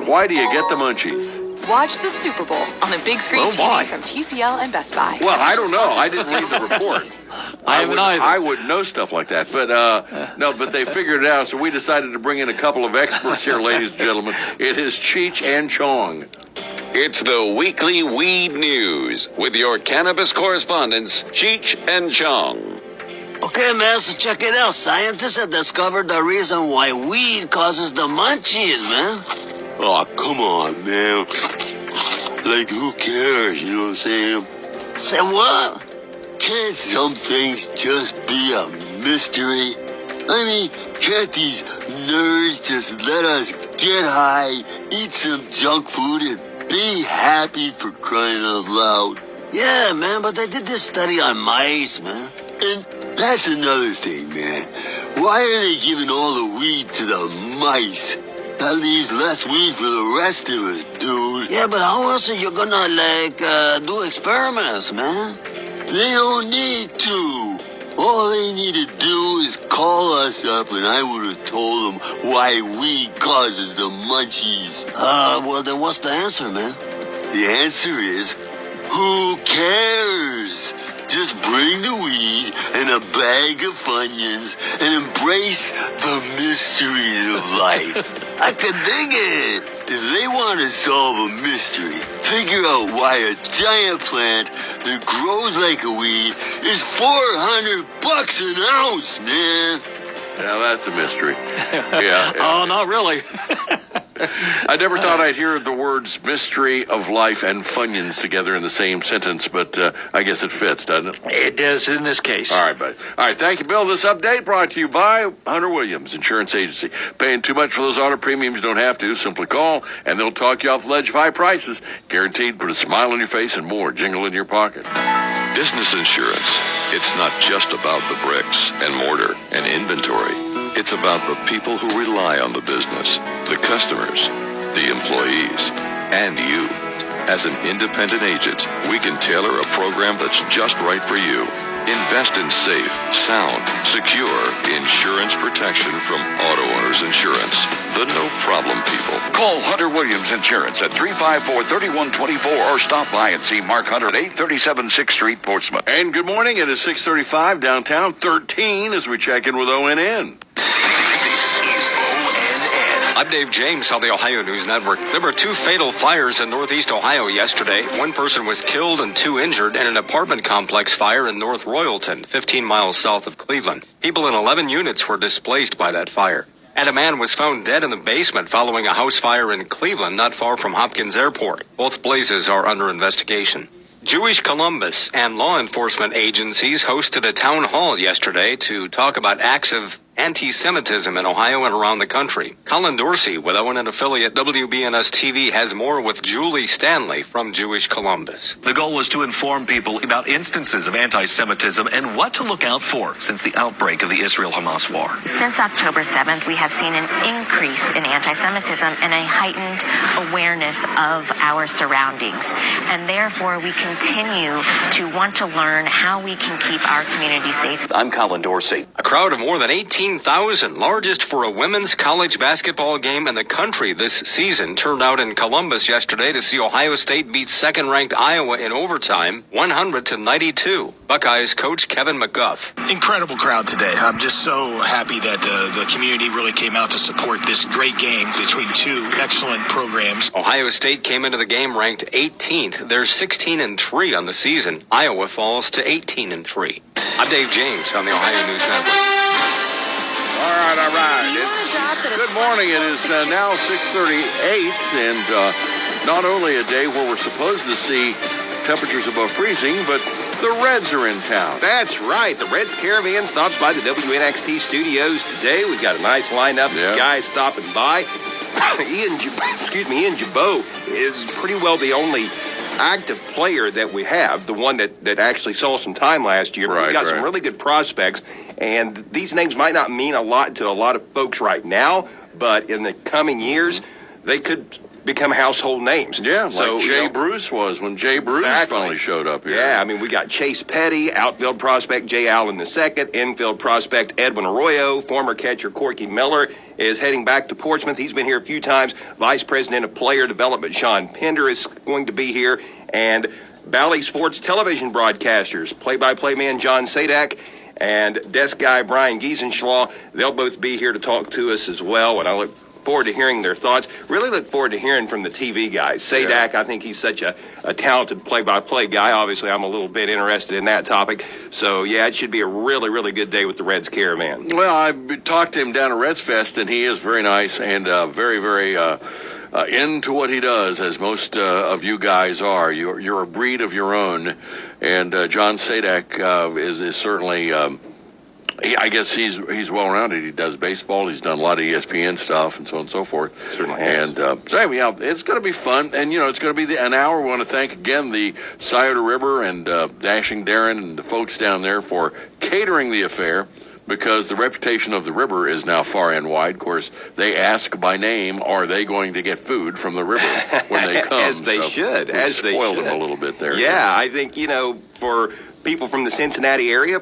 Why do you get the munchies? Watch the Super Bowl on a big screen TV from TCL and Best Buy. Well, I don't know. I didn't read the report. I would know stuff like that, but no. But they figured it out, so we decided to bring in a couple of experts here, ladies and gentlemen. It is Cheech and Chong. It's the weekly weed news with your cannabis correspondents, Cheech and Chong. Okay, man, so check it out. Scientists have discovered the reason why weed causes the munchies, man. Oh, come on, man. Like, who cares, you know what I'm saying? Say what? Can't some things just be a mystery? I mean, can't these nerds just let us get high, eat some junk food, and be happy for crying out loud? Yeah, man, but they did this study on mice, man. And that's another thing, man. Why are they giving all the weed to the mice? That leaves less weed for the rest of us, dude. Yeah, but how else are you gonna, do experiments, man? They don't need to. All they need to do is call us up, and I would have told them why weed causes the munchies. Well, then what's the answer, man? The answer is, who cares? Just bring the weed and a bag of Funyuns and embrace the mystery of life. I could dig it. If they want to solve a mystery, figure out why a giant plant that grows like a weed is $400 an ounce, man. Now that's a mystery. Yeah. Oh, not really. I never thought I'd hear the words mystery of life and Funyuns together in the same sentence, but I guess it fits, doesn't it? It does in this case. All right, buddy. All right, thank you, Bill. This update brought to you by Hunter Williams Insurance Agency. Paying too much for those auto premiums, you don't have to. Simply call, and they'll talk you off the ledge of high prices. Guaranteed, put a smile on your face and more jingle in your pocket. Business insurance. It's not just about the bricks and mortar and inventory. It's about the people who rely on the business, the customers, the employees, and you. As an independent agent, we can tailor a program that's just right for you. Invest in safe, sound, secure insurance protection from Auto Owners Insurance. The no-problem people. Call Hunter Williams Insurance at 354-3124 or stop by and see Mark Hunter at 837 6th Street, Portsmouth. And good morning. It is 6:35 downtown, 13 as we check in with ONN. I'm Dave James on the Ohio News Network. There were 2 fatal fires in northeast Ohio yesterday. 1 person was killed and 2 injured in an apartment complex fire in North Royalton, 15 miles south of Cleveland. People in 11 units were displaced by that fire. And a man was found dead in the basement following a house fire in Cleveland, not far from Hopkins Airport. Both blazes are under investigation. Jewish Columbus and law enforcement agencies hosted a town hall yesterday to talk about acts of anti-Semitism in Ohio and around the country. Colin Dorsey with ONN affiliate WBNS-TV has more with Julie Stanley from Jewish Columbus. The goal was to inform people about instances of anti-Semitism and what to look out for since the outbreak of the Israel-Hamas war. Since October 7th, we have seen an increase in anti-Semitism and a heightened awareness of our surroundings. And therefore, we continue to want to learn how we can keep our community safe. I'm Colin Dorsey. A crowd of more than 18,000, largest for a women's college basketball game in the country this season, turned out in Columbus yesterday to see Ohio State beat second-ranked Iowa in overtime, 100-92. Buckeyes coach Kevin McGuff. Incredible crowd today. I'm just so happy that the community really came out to support this great game between 2 excellent programs. Ohio State came into the game ranked 18th. They're 16-3 on the season. Iowa falls to 18-3. I'm Dave James on the Ohio News Network. All right. Good morning. It is now 6:38, and not only a day where we're supposed to see temperatures above freezing, but the Reds are in town. That's right. The Reds Caravan stops by the WNXT studios today. We've got a nice lineup of guys stopping by. Ian Jabot is pretty well the only active player that we have, the one that actually saw some time last year. We've got some really good prospects, and these names might not mean a lot to a lot of folks right now, but in the coming years, they could become household names. Yeah, so, like Jay Bruce was when Jay Bruce finally showed up here. Yeah, I mean, we got Chase Petty, outfield prospect Jay Allen II, infield prospect Edwin Arroyo, former catcher Corky Miller is heading back to Portsmouth. He's been here a few times. Vice President of Player Development Sean Pender is going to be here, and Bally Sports television broadcasters, play-by-play man John Sadak and desk guy Brian Giesenschlaw, they'll both be here to talk to us as well, and I look forward to hearing their thoughts. Really look forward to hearing from the TV guys. Sadak, I think he's such a talented play-by-play guy. Obviously, I'm a little bit interested in that topic. So, yeah, it should be a really, really good day with the Reds Caravan. Well, I talked to him down at Reds Fest, and he is very nice and very, very into what he does, as most of you guys are. You're a breed of your own, and John Sadak is certainly... I guess he's well-rounded. He does baseball. He's done a lot of ESPN stuff and so on and so forth. Certainly. And so anyhow, it's going to be fun. And, it's going to be an hour. We want to thank again the Scioto River and Dashing Darren and the folks down there for catering the affair, because the reputation of the river is now far and wide. Of course, they ask by name, are they going to get food from the river when they come? As they should. As they spoiled them a little bit there. Yeah, I think, for people from the Cincinnati area,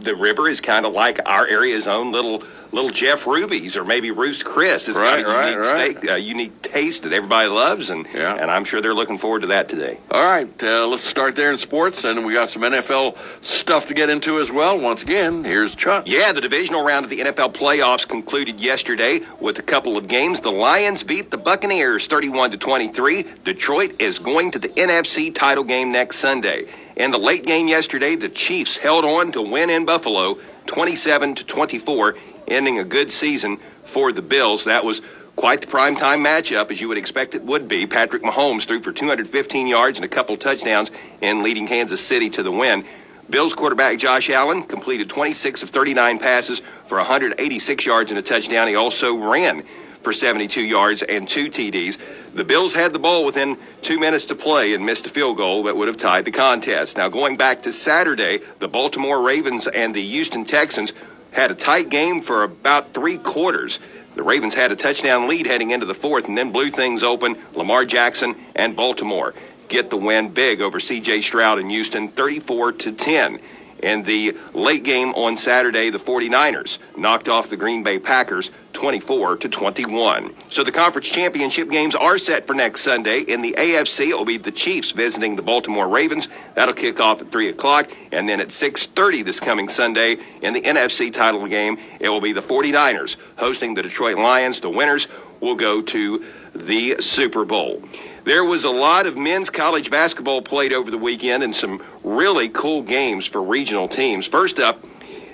the river is kind of like our area's own little Jeff Ruby's, or maybe Ruth's Chris. It's got a unique unique taste that everybody loves, and I'm sure they're looking forward to that today. All right, let's start there in sports, and we got some NFL stuff to get into as well. Once again, here's Chuck. Yeah, the divisional round of the NFL playoffs concluded yesterday with a couple of games. The Lions beat the Buccaneers 31-23. Detroit is going to the NFC title game next Sunday. In the late game yesterday, the Chiefs held on to win in Buffalo 27-24, ending a good season for the Bills. That was quite the primetime matchup, as you would expect it would be. Patrick Mahomes threw for 215 yards and a couple touchdowns in leading Kansas City to the win. Bills quarterback Josh Allen completed 26 of 39 passes for 186 yards and a touchdown. He also ran for 72 yards and 2 TDs. The Bills had the ball within 2 minutes to play and missed a field goal that would have tied the contest. Now, going back to Saturday, the Baltimore Ravens and the Houston Texans had a tight game for about 3 quarters. The Ravens had a touchdown lead heading into the fourth and then blew things open. Lamar Jackson and Baltimore get the win big over C.J. Stroud in Houston, 34-10. In the late game on Saturday, the 49ers knocked off the Green Bay Packers 24-21. So the conference championship games are set for next Sunday. In the AFC, it will be the Chiefs visiting the Baltimore Ravens. That'll kick off at 3 o'clock. And then at 6:30 this coming Sunday, in the NFC title game, it will be the 49ers hosting the Detroit Lions. The winners will go to the Super Bowl. There was a lot of men's college basketball played over the weekend and some really cool games for regional teams. First up,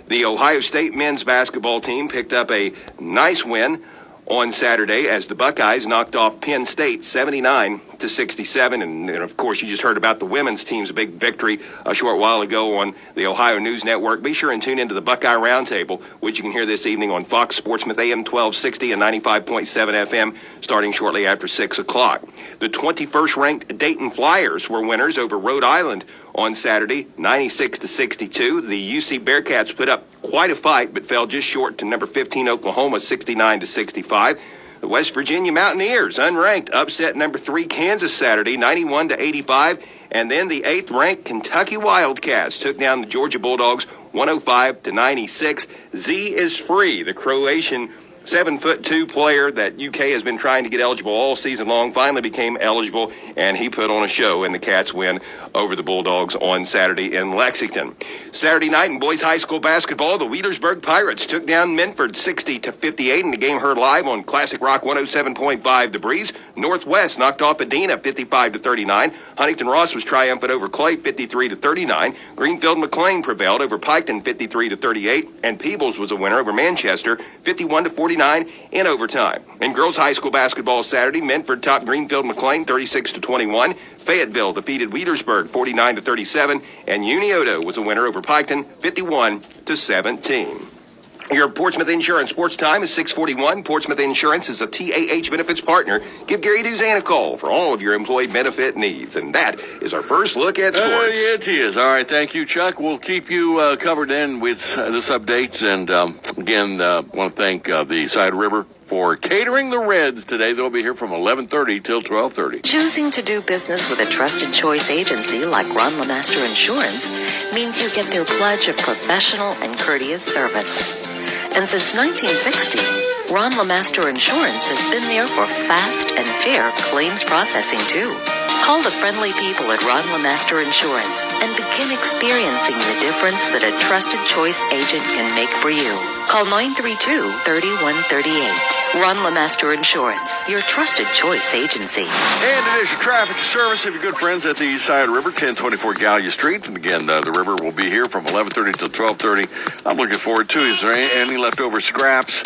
the Ohio State men's basketball team picked up a nice win on Saturday as the Buckeyes knocked off Penn State 79-67. And of course, you just heard about the women's team's big victory a short while ago on the Ohio News Network. Be sure and tune into the Buckeye Roundtable, which you can hear this evening on Fox Sportsmouth AM 1260 and 95.7 FM, starting shortly after 6 o'clock. The 21st ranked Dayton Flyers were winners over Rhode Island on Saturday, 96-62. The UC Bearcats put up quite a fight, but fell just short to number 15 Oklahoma, 69-65. The West Virginia Mountaineers, unranked, upset number 3 Kansas Saturday, 91-85. And then the 8th ranked Kentucky Wildcats took down the Georgia Bulldogs, 105-96. Z is free, the Croatian 7'2" player that UK has been trying to get eligible all season long, finally became eligible, and he put on a show in the Cats win over the Bulldogs on Saturday in Lexington. Saturday night in boys high school basketball, the Wheelersburg Pirates took down Minford 60-58 in the game heard live on Classic Rock 107.5 The Breeze. Northwest knocked off Adena 55-39. Huntington Ross was triumphant over Clay 53-39. Greenfield McLean prevailed over Piketon 53-38, and Peebles was a winner over Manchester 51-49 in overtime. In girls high school basketball Saturday, Minford topped Greenfield McLean 36-21. Fayetteville defeated Wheelersburg 49-37, and Unioto was a winner over Piketon 51-17. Your Portsmouth Insurance Sports Time is 6:41. Portsmouth Insurance is a TAH benefits partner. Give Gary Duzan a call for all of your employee benefit needs. And that is our first look at sports. It is. All right, thank you, Chuck. We'll keep you covered in with this update. And again, want to thank the Scioto River for catering the Reds today. They'll be here from 11:30 till 12:30. Choosing to do business with a trusted choice agency like Ron LeMaster Insurance means you get their pledge of professional and courteous service. And since 1960, Ron LeMaster Insurance has been there for fast and fair claims processing, too. Call the friendly people at Ron LeMaster Insurance and begin experiencing the difference that a trusted choice agent can make for you. Call 932-3138. Ron LeMaster Insurance, your trusted choice agency. And it is your traffic service of your good friends at the East Side River, 1024 Gallia Street. And again, the river will be here from 11:30 till 12:30. I'm looking forward to it. Is there any leftover scraps?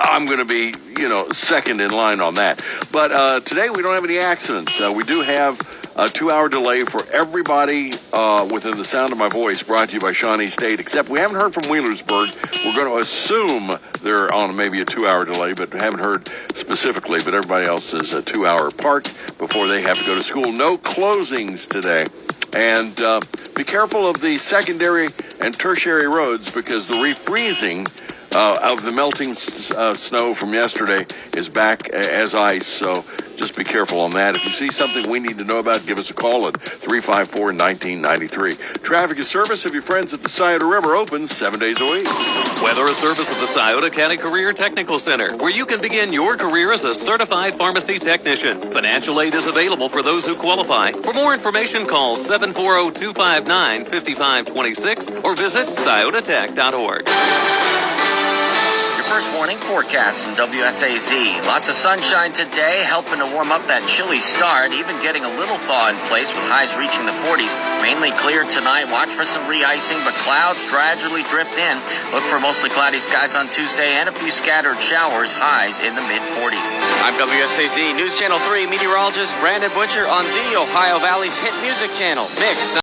I'm going to be, second in line on that. But today we don't have any accidents. We do have a 2-hour delay for everybody within the sound of my voice, brought to you by Shawnee State, except we haven't heard from Wheelersburg. We're going to assume they're on maybe a 2-hour delay, but haven't heard specifically. But everybody else is a 2-hour parked before they have to go to school. No closings today. And be careful of the secondary and tertiary roads because the refreezing of the melting snow from yesterday is back as ice, so just be careful on that. If you see something we need to know about, give us a call at 354-1993. Traffic and service of your friends at the Scioto River, open 7 days a week. Weather is service of the Scioto County Career Technical Center, where you can begin your career as a certified pharmacy technician. Financial aid is available for those who qualify. For more information, call 740-259-5526 or visit sciototech.org. First morning forecast from WSAZ. Lots of sunshine today, helping to warm up that chilly start, even getting a little thaw in place with highs reaching the 40s. Mainly clear tonight. Watch for some re-icing, but clouds gradually drift in. Look for mostly cloudy skies on Tuesday and a few scattered showers, highs in the mid-40s. I'm WSAZ News Channel 3 meteorologist Brandon Butcher on the Ohio Valley's hit music channel, Mix